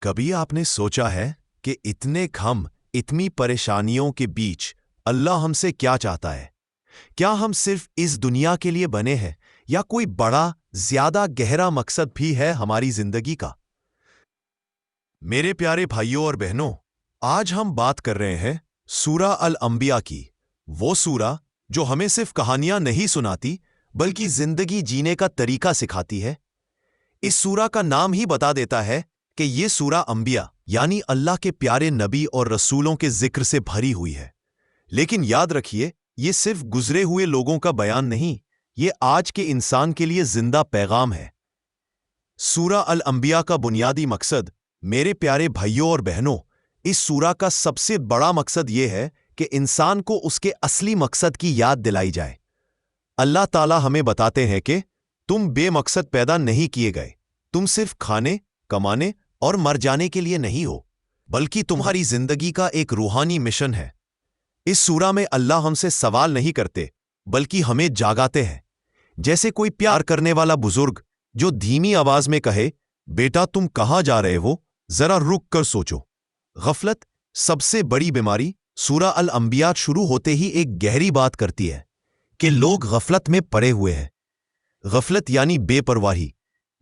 कभी आपने सोचा है कि इतने गम, इतनी परेशानियों के बीच अल्लाह हमसे क्या चाहता है? क्या हम सिर्फ इस दुनिया के लिए बने हैं या कोई बड़ा, ज्यादा गहरा मकसद भी है हमारी जिंदगी का? मेरे प्यारे भाइयों और बहनों, आज हम बात कर रहे हैं सूरा अल अंबिया की, वो सूरा जो हमें सिर्फ कहानियां नहीं सुनाती बल्कि जिंदगी जीने का तरीका सिखाती है। इस सूरा का नाम ही बता देता है कि ये सूरा अंबिया यानी अल्लाह के प्यारे नबी और रसूलों के जिक्र से भरी हुई है। लेकिन याद रखिए, ये सिर्फ गुजरे हुए लोगों का बयान नहीं, ये आज के इंसान के लिए जिंदा पैगाम है। सूरा अल अंबिया का बुनियादी मकसद, मेरे प्यारे भाइयों और बहनों, इस सूरा का सबसे बड़ा मकसद ये है कि इंसान को उसके असली मकसद की याद दिलाई जाए। अल्लाह ताला हमें बताते हैं कि तुम बेमकसद पैदा नहीं किए गए, तुम सिर्फ खाने, कमाने और मर जाने के लिए नहीं हो, बल्कि तुम्हारी जिंदगी का एक रूहानी मिशन है। इस सूरा में अल्लाह हमसे सवाल नहीं करते बल्कि हमें जागाते हैं, जैसे कोई प्यार करने वाला बुजुर्ग जो धीमी आवाज में कहे, बेटा तुम कहां जा रहे हो, जरा रुक कर सोचो। गफलत सबसे बड़ी बीमारी। सूरा अल अंबिया शुरू होते ही एक गहरी बात करती है कि लोग गफलत में पड़े हुए हैं। गफलत यानी बेपरवाही,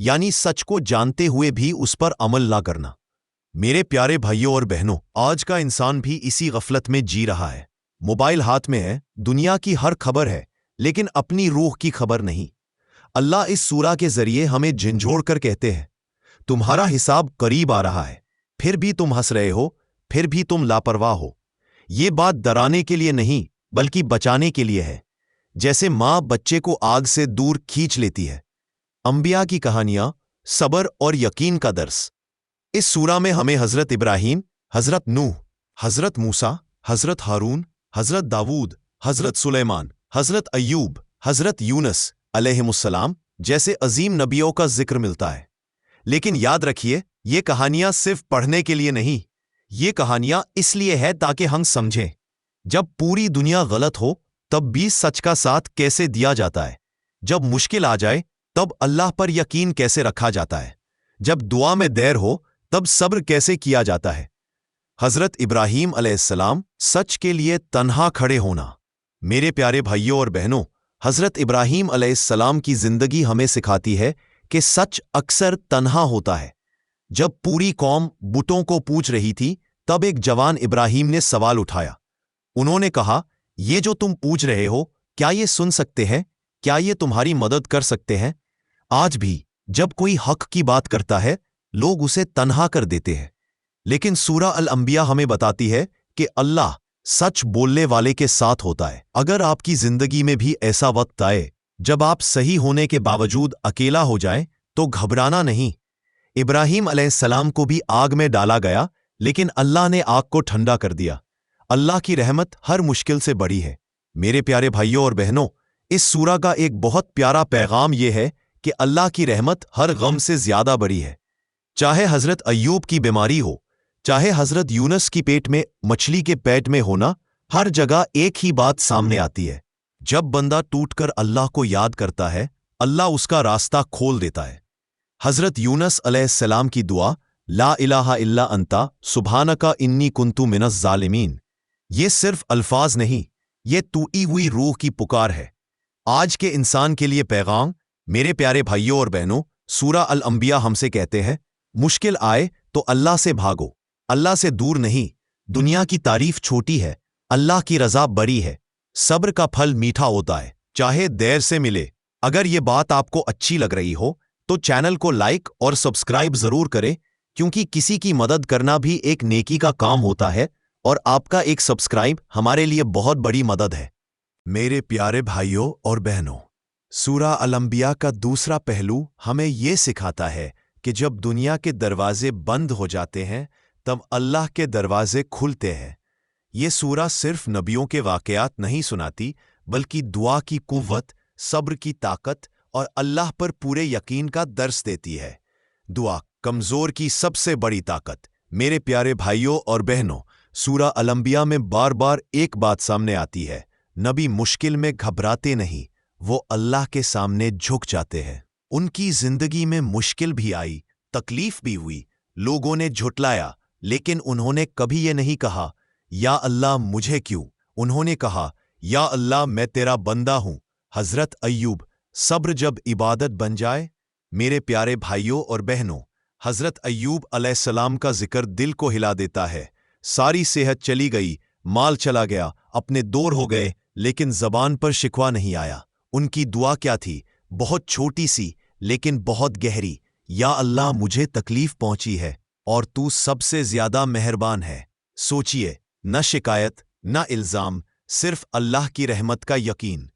यानी सच को जानते हुए भी उस पर अमल ना करना। मेरे प्यारे भाइयों और बहनों, आज का इंसान भी इसी गफलत में जी रहा है। मोबाइल हाथ में है, दुनिया की हर खबर है, लेकिन अपनी रूह की खबर नहीं। अल्लाह इस सूरा के जरिए हमें झिंझोड़ कर कहते हैं, तुम्हारा हिसाब करीब आ रहा है, फिर भी तुम हंस रहे हो, फिर भी तुम लापरवाह हो। ये बात डराने के लिए नहीं बल्कि बचाने के लिए है, जैसे मां बच्चे को आग से दूर खींच लेती है। अंबिया की कहानियां, सब्र और यकीन का दर्स। इस सूरा में हमें हजरत इब्राहीम, हजरत नूह, हजरत मूसा, हजरत हारून, हजरत दाऊद, हजरत सुलेमान, हजरत अय्यूब, हजरत यूनुस अलैहिमुस्सलाम जैसे अजीम नबियों का जिक्र मिलता है। लेकिन याद रखिए, ये कहानियां सिर्फ पढ़ने के लिए नहीं, ये कहानियां इसलिए है ताकि हम समझें, जब पूरी दुनिया गलत हो तब भी सच का साथ कैसे दिया जाता है, जब मुश्किल आ जाए तब अल्लाह पर यकीन कैसे रखा जाता है, जब दुआ में देर हो तब सब्र कैसे किया जाता है। हजरत इब्राहीम अलैहिस्सलाम, सच के लिए तन्हा खड़े होना। मेरे प्यारे भाइयों और बहनों, हजरत इब्राहीम अलैहिस्सलाम की जिंदगी हमें सिखाती है कि सच अक्सर तन्हा होता है। जब पूरी कौम बुतों को पूछ रही थी, तब एक जवान इब्राहीम ने सवाल उठाया। उन्होंने कहा, ये जो तुम पूछ रहे हो, क्या ये सुन सकते हैं? क्या ये तुम्हारी मदद कर सकते हैं? आज भी जब कोई हक की बात करता है, लोग उसे तन्हा कर देते हैं। लेकिन सूरा अल अंबिया हमें बताती है कि अल्लाह सच बोलने वाले के साथ होता है। अगर आपकी जिंदगी में भी ऐसा वक्त आए जब आप सही होने के बावजूद अकेला हो जाए, तो घबराना नहीं। इब्राहीम अलैहिस्सलाम को भी आग में डाला गया, लेकिन अल्लाह ने आग को ठंडा कर दिया। अल्लाह की रहमत हर मुश्किल से बड़ी है। मेरे प्यारे भाइयों और बहनों, इस सूरा का एक बहुत प्यारा पैगाम यह है कि अल्लाह की रहमत हर गम से ज्यादा बड़ी है। चाहे हजरत अय्यूब की बीमारी हो, चाहे हजरत यूनुस की पेट में मछली के पेट में होना, हर जगह एक ही बात सामने आती है। जब बंदा टूटकर अल्लाह को याद करता है, अल्लाह उसका रास्ता खोल देता है। हजरत यूनुस अलैहिस्सलाम की दुआ, ला इलाहा इल्ला अंता सुब्हानका इन्नी कुन्तु मिनज़ ज़ालिमीन, ये सिर्फ अल्फाज नहीं, ये टूटी हुई रूह की पुकार है। आज के इंसान के लिए पैगाम, मेरे प्यारे भाइयों और बहनों, सूरा अल अंबिया हमसे कहते हैं, मुश्किल आए तो अल्लाह से भागो, अल्लाह से दूर नहीं। दुनिया की तारीफ छोटी है, अल्लाह की रज़ा बड़ी है। सब्र का फल मीठा होता है, चाहे देर से मिले। अगर ये बात आपको अच्छी लग रही हो तो चैनल को लाइक और सब्सक्राइब जरूर करें, क्योंकि किसी की मदद करना भी एक नेकी का काम होता है और आपका एक सब्सक्राइब हमारे लिए बहुत बड़ी मदद है। मेरे प्यारे भाइयों और बहनों, सूरा अल अंबिया का दूसरा पहलू हमें यह सिखाता है कि जब दुनिया के दरवाजे बंद हो जाते हैं, तब अल्लाह के दरवाजे खुलते हैं। ये सूरा सिर्फ नबियों के वाकयात नहीं सुनाती, बल्कि दुआ की कुव्वत, सब्र की ताकत और अल्लाह पर पूरे यकीन का दर्स देती है। दुआ कमजोर की सबसे बड़ी ताकत। मेरे प्यारे भाइयों और बहनों, सूरा अल अंबिया में बार बार एक बात सामने आती है, नबी मुश्किल में घबराते नहीं, वो अल्लाह के सामने झुक जाते हैं। उनकी जिंदगी में मुश्किल भी आई, तकलीफ भी हुई, लोगों ने झुटलाया, लेकिन उन्होंने कभी ये नहीं कहा, या अल्लाह मुझे क्यों? उन्होंने कहा, या अल्लाह मैं तेरा बंदा हूं। हजरत अय्यूब, सब्र जब इबादत बन जाए। मेरे प्यारे भाइयों और बहनों, हजरत अय्यूब अलैहिस्सलाम का जिक्र दिल को हिला देता है। सारी सेहत चली गई, माल चला गया, अपने दूर हो गए, लेकिन जबान पर शिकवा नहीं आया। उनकी दुआ क्या थी? बहुत छोटी सी लेकिन बहुत गहरी, या अल्लाह मुझे तकलीफ पहुंची है और तू सबसे ज्यादा मेहरबान है। सोचिए, न शिकायत न इल्जाम, सिर्फ अल्लाह की रहमत का यकीन।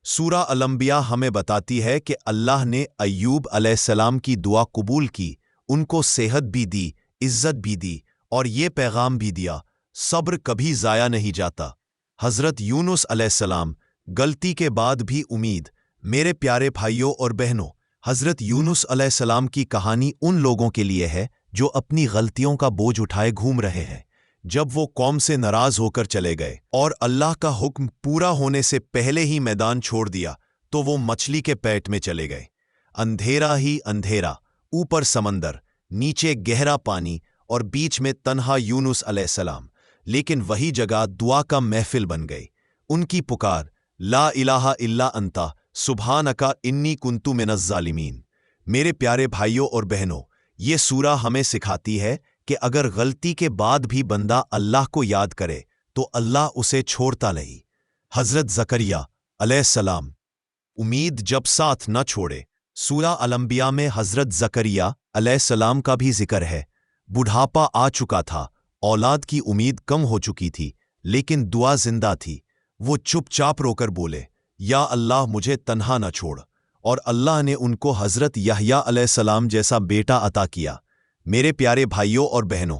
सूरा अल-अंबिया हमें बताती है कि अल्लाह ने अय्यूब अलैहिस्सलाम की दुआ कबूल की, उनको सेहत भी दी, इज्जत भी दी और ये पैगाम भी दिया, सब्र कभी जाया नहीं जाता। हजरत यूनुस अलैहिस्सलाम, गलती के बाद भी उम्मीद। मेरे प्यारे भाइयों और बहनों, हजरत यूनुस अलैहिस्सलाम की कहानी उन लोगों के लिए है जो अपनी गलतियों का बोझ उठाए घूम रहे हैं। जब वो कौम से नाराज होकर चले गए और अल्लाह का हुक्म पूरा होने से पहले ही मैदान छोड़ दिया, तो वो मछली के पेट में चले गए। अंधेरा ही अंधेरा, ऊपर समंदर, नीचे गहरा पानी और बीच में तन्हा यूनुस अलैहिस्सलाम। लेकिन वही जगह दुआ का महफिल बन गई। उनकी पुकार, ला इलाहा इल्ला अंता सुब्हानका इन्नी कुन्तु मिनज़ ज़ालिमीन। मेरे प्यारे भाइयों और बहनों, ये सूरा हमें सिखाती है कि अगर गलती के बाद भी बंदा अल्लाह को याद करे तो अल्लाह उसे छोड़ता नहीं। हजरत ज़करिया अलैहिस्सलाम, उम्मीद जब साथ न छोड़े। सूरा अल-अंबिया में हजरत ज़करिया अलैहिस्सलाम का भी जिक्र है। बुढ़ापा आ चुका था, औलाद की उम्मीद कम हो चुकी थी, लेकिन दुआ जिंदा थी। वो चुपचाप रोकर बोले, या अल्लाह मुझे तन्हा न छोड़, और अल्लाह ने उनको हजरत यहया अलैहिस्सलाम जैसा बेटा अता किया। मेरे प्यारे भाइयों और बहनों,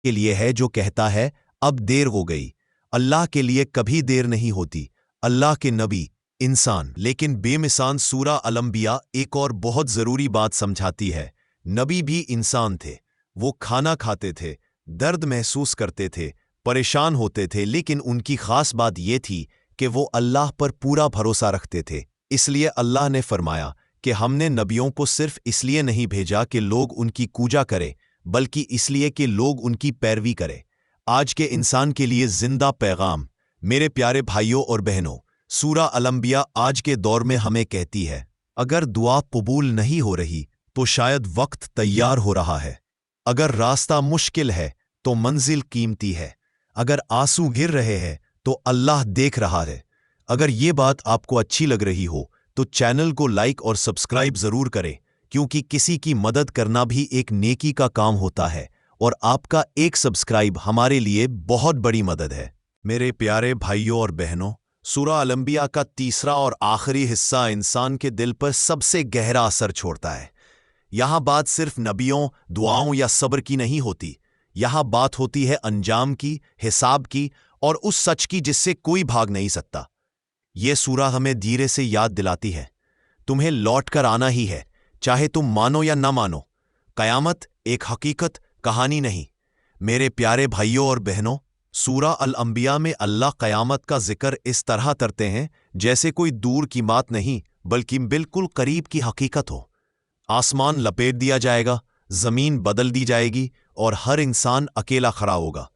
के लिए है जो कहता है अब देर हो गई। अल्लाह के लिए कभी देर नहीं होती। अल्लाह के नबी इंसान, लेकिन बेमिसान सूरा अल-अंबिया एक और बहुत जरूरी बात समझाती है। नबी भी इंसान थे, वो खाना खाते थे, दर्द महसूस करते थे, परेशान होते थे, लेकिन उनकी खास बात यह थी कि वो अल्लाह पर पूरा भरोसा रखते थे। इसलिए अल्लाह ने फरमाया कि हमने नबियों को सिर्फ इसलिए नहीं भेजा कि लोग उनकी पूजा करें, बल्कि इसलिए कि लोग उनकी पैरवी करें। आज के इंसान के लिए जिंदा पैगाम। मेरे प्यारे भाइयों और बहनों, सूरा अल-अंबिया आज के दौर में हमें कहती है, अगर दुआ कबूल नहीं हो रही तो शायद वक्त तैयार हो रहा है। अगर रास्ता मुश्किल है तो मंजिल कीमती है। अगर आंसू गिर रहे हैं तो अल्लाह देख रहा है। अगर ये बात आपको अच्छी लग रही हो तो चैनल को लाइक और सब्सक्राइब जरूर करें, क्योंकि किसी की मदद करना भी एक नेकी का काम होता है और आपका एक सब्सक्राइब हमारे लिए बहुत बड़ी मदद है। मेरे प्यारे भाइयों और बहनों, सूरा अल-अंबिया का तीसरा और आखिरी हिस्सा इंसान के दिल पर सबसे गहरा असर छोड़ता है। यहां बात सिर्फ नबियों, दुआओं या सब्र की नहीं होती। यहां बात होती है अंजाम की, हिसाब की और उस सच की जिससे कोई भाग नहीं सकता। यह सूरा हमें धीरे से याद दिलाती है, तुम्हें लौट कर आना ही है, चाहे तुम मानो या ना मानो। कयामत एक हकीकत, कहानी नहीं। मेरे प्यारे भाइयों और बहनों, सूरा अल-अंबिया में अल्लाह कयामत का जिक्र इस तरह करते हैं जैसे कोई दूर की बात नहीं, बल्कि बिल्कुल करीब की हकीकत हो। आसमान लपेट दिया जाएगा, जमीन बदल दी जाएगी और हर इंसान अकेला खड़ा होगा।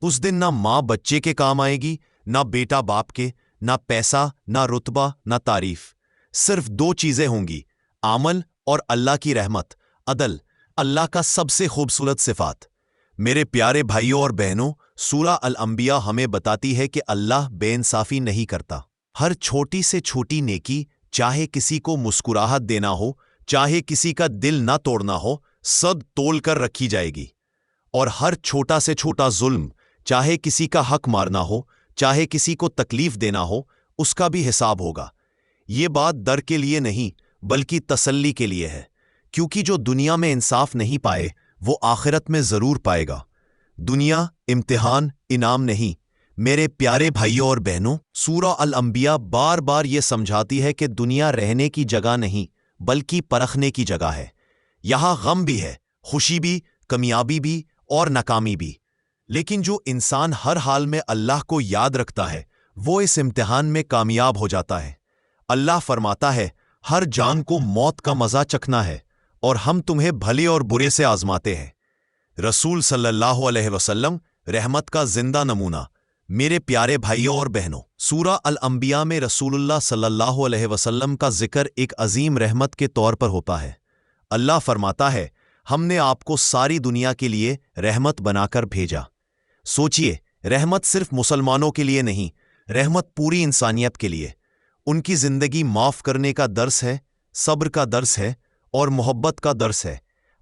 उस दिन ना माँ बच्चे के काम आएगी, ना बेटा बाप के, ना पैसा, ना रुतबा, ना तारीफ। सिर्फ दो चीजें होंगी, आमल और अल्लाह की रहमत, अदल, अल्लाह का सबसे खूबसूरत सिफात। मेरे प्यारे भाइयों और बहनों, सूरा अल-अंबिया हमें बताती है कि अल्लाह बेइंसाफी नहीं करता। हर छोटी से छोटी नेकी, चाहे किसी को मुस्कुराहट देना हो, चाहे किसी का दिल ना तोड़ना हो, सब तोल कर रखी जाएगी। और हर छोटा से छोटा जुल्म, चाहे किसी का हक मारना हो, चाहे किसी को तकलीफ देना हो, उसका भी हिसाब होगा। ये बात डर के लिए नहीं, बल्कि तसल्ली के लिए है, क्योंकि जो दुनिया में इंसाफ नहीं पाए वो आखिरत में जरूर पाएगा। दुनिया इम्तिहान, इनाम नहीं। मेरे प्यारे भाइयों और बहनों, सूरा अल-अंबिया बार बार ये समझाती है कि दुनिया रहने की जगह नहीं, बल्कि परखने की जगह है। यहां गम भी है, खुशी भी, कामयाबी भी और नाकामी भी। लेकिन जो इंसान हर हाल में अल्लाह को याद रखता है, वो इस इम्तिहान में कामयाब हो जाता है। अल्लाह फरमाता है, हर जान को मौत का मजा चखना है, اور ہم تمہیں بھلے اور برے سے آزماتے ہیں۔ رسول صلی اللہ علیہ وسلم رحمت کا زندہ نمونہ۔ میرے پیارے بھائیوں اور بہنوں، سورہ الانبیاء میں رسول اللہ صلی اللہ علیہ وسلم کا ذکر ایک عظیم رحمت کے طور پر ہوتا ہے۔ اللہ فرماتا ہے، ہم نے آپ کو ساری دنیا کے لیے رحمت بنا کر بھیجا۔ سوچئے، رحمت صرف مسلمانوں کے لیے نہیں، رحمت پوری انسانیت کے لیے۔ ان کی زندگی معاف کرنے کا درس ہے، صبر کا درس ہے اور محبت کا درس ہے۔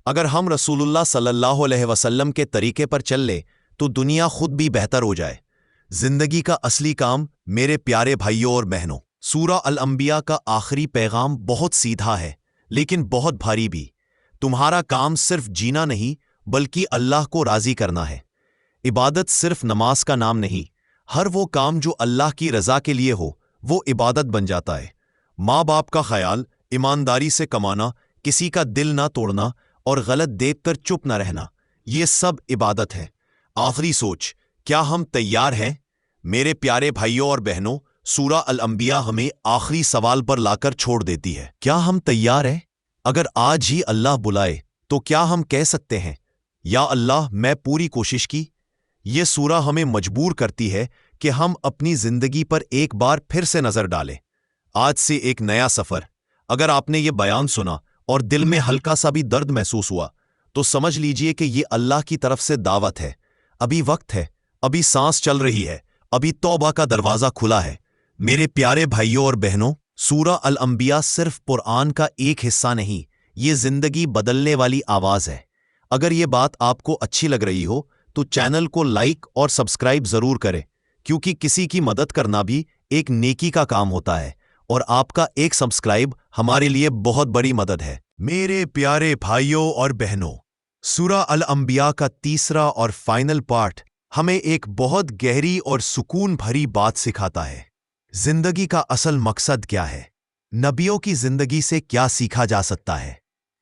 اگر ہم رسول اللہ صلی اللہ علیہ وسلم کے طریقے پر چل لیں تو دنیا خود بھی بہتر ہو جائے۔ زندگی کا اصلی کام، میرے پیارے بھائیوں اور بہنوں، سورہ الانبیاء کا آخری پیغام بہت سیدھا ہے لیکن بہت بھاری بھی۔ تمہارا کام صرف جینا نہیں بلکہ اللہ کو راضی کرنا ہے۔ عبادت صرف نماز کا نام نہیں، ہر وہ کام جو اللہ کی رضا کے لیے ہو وہ عبادت بن جاتا ہے۔ ماں باپ کا خیال، ایمانداری سے کمانا، کسی کا دل نہ توڑنا اور غلط دیکھ کر چپ نہ رہنا، یہ سب عبادت ہے۔ آخری سوچ، کیا ہم تیار ہیں؟ میرے پیارے بھائیوں اور بہنوں، سورہ الانبیاء ہمیں آخری سوال پر لا کر چھوڑ دیتی ہے۔ کیا ہم تیار ہیں؟ اگر آج ہی اللہ بلائے تو کیا ہم کہہ سکتے ہیں، یا اللہ میں پوری کوشش کی؟ یہ سورہ ہمیں مجبور کرتی ہے کہ ہم اپنی زندگی پر ایک بار پھر سے نظر ڈالیں۔ آج سے ایک نیا سفر۔ اگر آپ نے یہ بیان سنا اور دل میں ہلکا سا بھی درد محسوس ہوا تو سمجھ لیجئے کہ یہ اللہ کی طرف سے دعوت ہے۔ ابھی وقت ہے، ابھی سانس چل رہی ہے، ابھی توبہ کا دروازہ کھلا ہے۔ میرے پیارے بھائیوں اور بہنوں، سورہ الانبیاء صرف قرآن کا ایک حصہ نہیں، یہ زندگی بدلنے والی آواز ہے۔ اگر یہ بات آپ کو اچھی لگ رہی ہو تو چینل کو لائک اور سبسکرائب ضرور کریں، کیونکہ کسی کی مدد کرنا بھی ایک نیکی کا کام ہوتا ہے، اور آپ کا ایک سبسکرائب ہمارے لیے بہت بڑی مدد ہے۔ میرے پیارے بھائیوں اور بہنوں، سورہ الانبیاء کا تیسرا اور فائنل پارٹ ہمیں ایک بہت گہری اور سکون بھری بات سکھاتا ہے۔ زندگی کا اصل مقصد کیا ہے؟ نبیوں کی زندگی سے کیا سیکھا جا سکتا ہے؟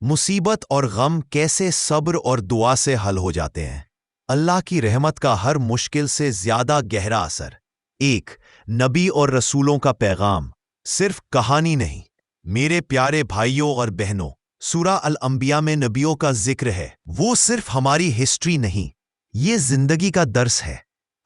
مصیبت اور غم کیسے صبر اور دعا سے حل ہو جاتے ہیں؟ اللہ کی رحمت کا ہر مشکل سے زیادہ گہرا اثر۔ ایک نبی اور رسولوں کا پیغام صرف کہانی نہیں۔ میرے پیارے بھائیوں اور بہنوں، سورہ الانبیاء میں نبیوں کا ذکر ہے۔ وہ صرف ہماری ہسٹری نہیں، یہ زندگی کا درس ہے۔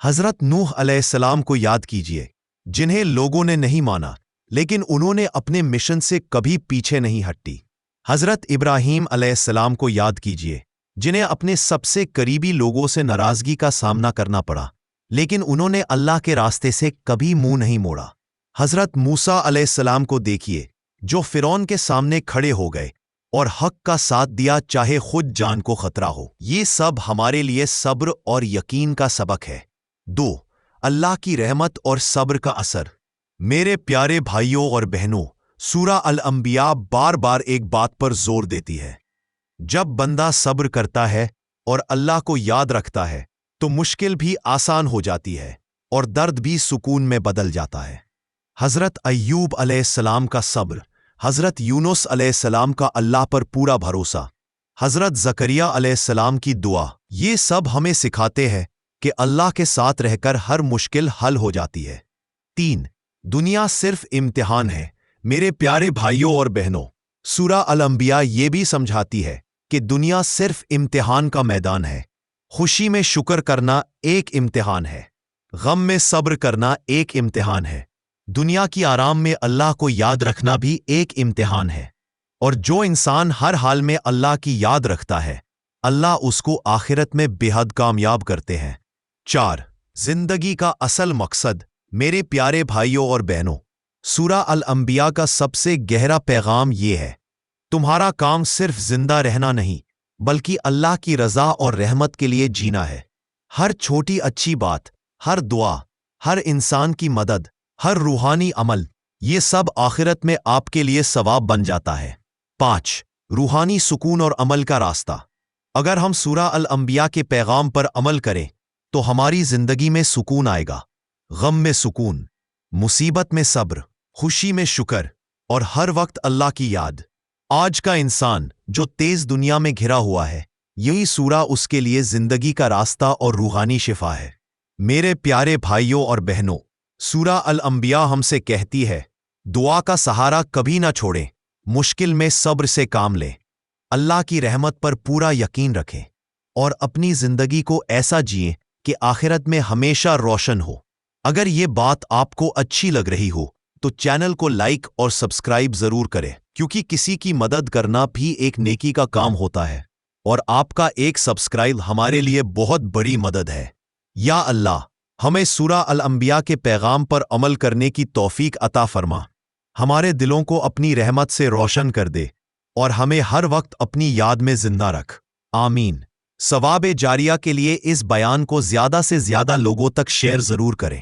حضرت نوح علیہ السلام کو یاد کیجئے، جنہیں لوگوں نے نہیں مانا لیکن انہوں نے اپنے مشن سے کبھی پیچھے نہیں ہٹی۔ حضرت ابراہیم علیہ السلام کو یاد کیجئے، جنہیں اپنے سب سے قریبی لوگوں سے ناراضگی کا سامنا کرنا پڑا لیکن انہوں نے اللہ کے راستے سے کبھی منہ نہیں موڑا۔ حضرت موسیٰ علیہ السلام کو دیکھیے، جو فرعون کے سامنے کھڑے ہو گئے اور حق کا ساتھ دیا چاہے خود جان کو خطرہ ہو۔ یہ سب ہمارے لیے صبر اور یقین کا سبق ہے۔ دو اللہ کی رحمت اور صبر کا اثر۔ میرے پیارے بھائیوں اور بہنوں، سورہ الانبیاء بار بار ایک بات پر زور دیتی ہے۔ جب بندہ صبر کرتا ہے اور اللہ کو یاد رکھتا ہے تو مشکل بھی آسان ہو جاتی ہے اور درد بھی سکون میں بدل جاتا ہے۔ حضرت ایوب علیہ السلام کا صبر، حضرت یونس علیہ السلام کا اللہ پر پورا بھروسہ، حضرت زکریا علیہ السلام کی دعا، یہ سب ہمیں سکھاتے ہیں کہ اللہ کے ساتھ رہ کر ہر مشکل حل ہو جاتی ہے۔ تین دنیا صرف امتحان ہے۔ میرے پیارے بھائیوں اور بہنوں، سورہ الانبیاء یہ بھی سمجھاتی ہے کہ دنیا صرف امتحان کا میدان ہے۔ خوشی میں شکر کرنا ایک امتحان ہے، غم میں صبر کرنا ایک امتحان ہے، دنیا کی آرام میں اللہ کو یاد رکھنا بھی ایک امتحان ہے، اور جو انسان ہر حال میں اللہ کی یاد رکھتا ہے اللہ اس کو آخرت میں بے حد کامیاب کرتے ہیں۔ چار زندگی کا اصل مقصد۔ میرے پیارے بھائیوں اور بہنوں، سورہ الانبیاء کا سب سے گہرا پیغام یہ ہے، تمہارا کام صرف زندہ رہنا نہیں بلکہ اللہ کی رضا اور رحمت کے لیے جینا ہے۔ ہر چھوٹی اچھی بات، ہر دعا، ہر انسان کی مدد، ہر روحانی عمل، یہ سب آخرت میں آپ کے لیے ثواب بن جاتا ہے۔ پانچ روحانی سکون اور عمل کا راستہ۔ اگر ہم سورہ الانبیاء کے پیغام پر عمل کریں تو ہماری زندگی میں سکون آئے گا۔ غم میں سکون، مصیبت میں صبر، خوشی میں شکر، اور ہر وقت اللہ کی یاد۔ آج کا انسان جو تیز دنیا میں گھرا ہوا ہے، یہی سورہ اس کے لیے زندگی کا راستہ اور روحانی شفا ہے۔ میرے پیارے بھائیوں اور بہنوں، سورہ الانبیاء ہم سے کہتی ہے، دعا کا سہارا کبھی نہ چھوڑیں، مشکل میں صبر سے کام لیں، اللہ کی رحمت پر پورا یقین رکھیں اور اپنی زندگی کو ایسا جئیں کہ آخرت میں ہمیشہ روشن ہو۔ اگر یہ بات آپ کو اچھی لگ رہی ہو تو چینل کو لائک اور سبسکرائب ضرور کریں، کیونکہ کسی کی مدد کرنا بھی ایک نیکی کا کام ہوتا ہے، اور آپ کا ایک سبسکرائب ہمارے لیے بہت بڑی مدد ہے۔ یا اللہ، ہمیں سورہ الانبیاء کے پیغام پر عمل کرنے کی توفیق عطا فرما، ہمارے دلوں کو اپنی رحمت سے روشن کر دے اور ہمیں ہر وقت اپنی یاد میں زندہ رکھ، آمین۔ ثواب جاریہ کے لیے اس بیان کو زیادہ سے زیادہ لوگوں تک شیئر ضرور کریں۔